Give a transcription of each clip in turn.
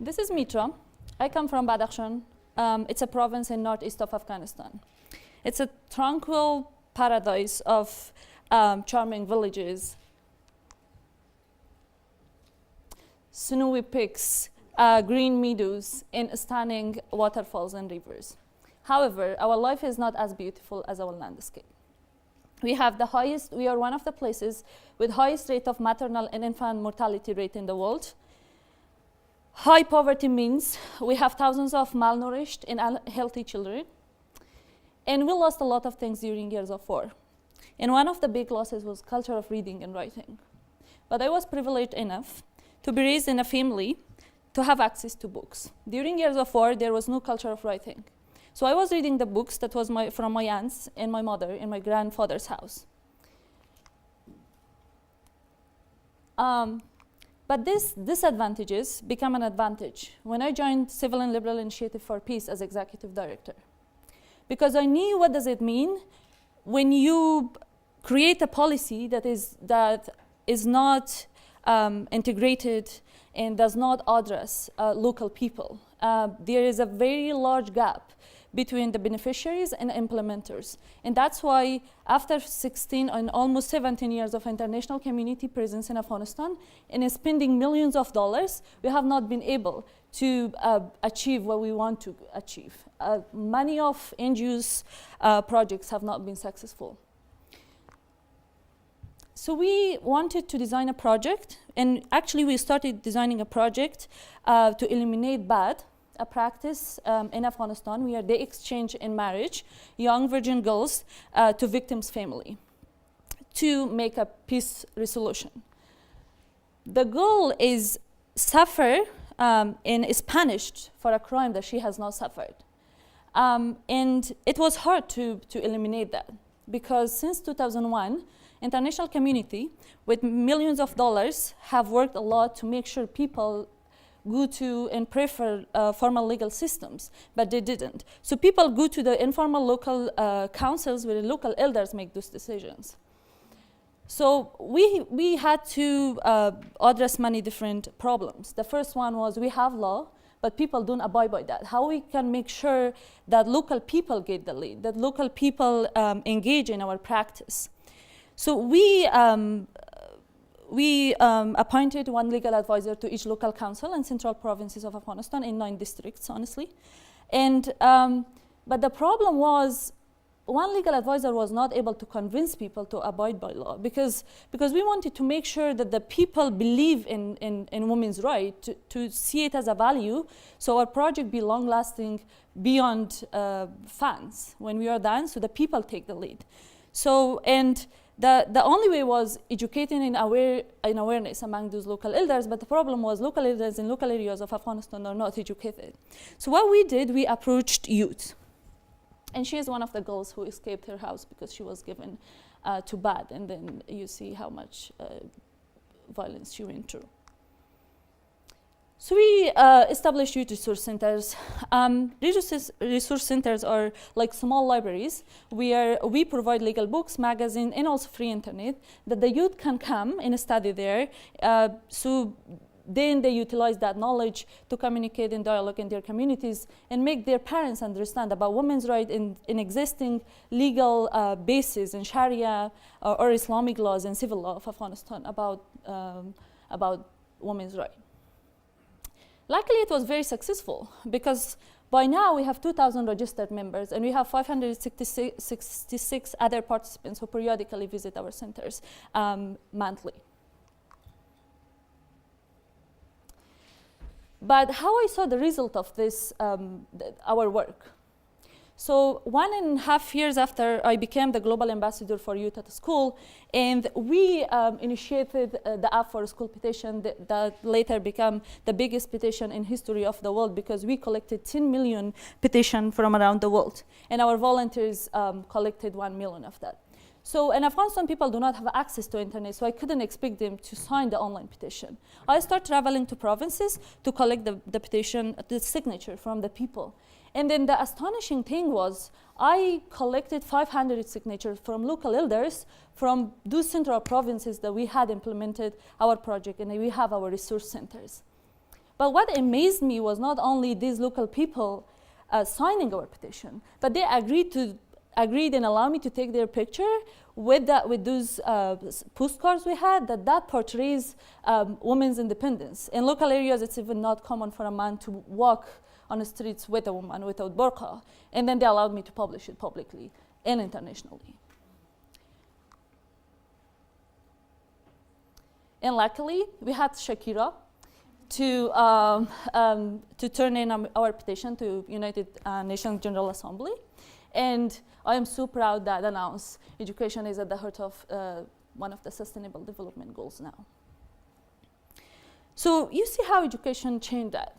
This is Metra. I come from Badakhshan. It's a province in northeast of Afghanistan. It's a tranquil paradise of charming villages, snowy peaks, green meadows, and stunning waterfalls and rivers. However, our life is not as beautiful as our landscape. We are one of the places with highest rate of maternal and infant mortality rate in the world. High poverty means we have thousands of malnourished and unhealthy children. And we lost a lot of things during years of war. And one of the big losses was culture of reading and writing. But I was privileged enough to be raised in a family to have access to books. During years of war, there was no culture of writing. So I was reading the books that was from my aunts and my mother in my grandfather's house. But these disadvantages become an advantage when I joined Civil and Liberal Initiative for Peace as executive director. Because I knew what does it mean when you create a policy that is not integrated and does not address local people. There is a very large gap between the beneficiaries and implementers. And that's why after 16 and almost 17 years of international community presence in Afghanistan and spending millions of dollars, we have not been able to achieve what we want to achieve. Many of NGOs projects have not been successful. So we wanted to design a project, and actually we started designing a project to eliminate bad, a practice in Afghanistan where they exchange in marriage young virgin girls to victims' family to make a peace resolution. The girl is suffer and is punished for a crime that she has not suffered. And it was hard to eliminate that because since 2001, international community with millions of dollars have worked a lot to make sure people go to and prefer formal legal systems, but they didn't. So people go to the informal local councils where the local elders make those decisions. So we had to address many different problems. The first one was we have law, but people don't abide by that. How we can make sure that local people get the lead, that local people engage in our practice. So we appointed one legal advisor to each local council and central provinces of Afghanistan in 9 districts, honestly. And, but the problem was one legal advisor was not able to convince people to abide by law because we wanted to make sure that the people believe in women's right to see it as a value, so our project be long-lasting beyond funds when we are done, so the people take the lead. So, and the only way was educating in awareness among those local elders, but the problem was local elders in local areas of Afghanistan are not educated. So what we did, we approached youth. And she is one of the girls who escaped her house because she was given to bad, and then you see how much violence she went through. So we established youth resource centers. Resource centers are like small libraries where we provide legal books, magazines, and also free internet that the youth can come and study there. So then they utilize that knowledge to communicate and dialogue in their communities and make their parents understand about women's rights in existing legal bases in Sharia or Islamic laws and civil law of Afghanistan about women's rights. Luckily, it was very successful because by now we have 2,000 registered members and we have 566 other participants who periodically visit our centers monthly. But how I saw the result of this, our work. So 1.5 years after I became the global ambassador for youth at school, and we initiated the App for School petition that later became the biggest petition in history of the world because we collected 10 million petitions from around the world. And our volunteers collected 1 million of that. So in Afghanistan, people do not have access to internet, so I couldn't expect them to sign the online petition. I started traveling to provinces to collect the petition, the signature from the people. And then the astonishing thing was I collected 500 signatures from local elders from those central provinces that we had implemented our project and we have our resource centers. But what amazed me was not only these local people signing our petition, but they agreed and allowed me to take their picture with those postcards we had that portrays women's independence. In local areas, it's even not common for a man to walk on the streets with a woman without burqa. And then they allowed me to publish it publicly and internationally. And luckily, we had Shakira to turn in our petition to United Nations General Assembly. And I am so proud that announced education is at the heart of one of the Sustainable Development Goals now. So you see how education changed that.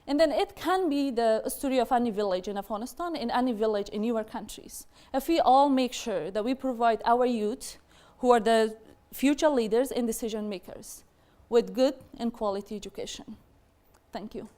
And then it can be the story of any village in Afghanistan and any village in your countries. If we all make sure that we provide our youth, who are the future leaders and decision makers, with good and quality education. Thank you.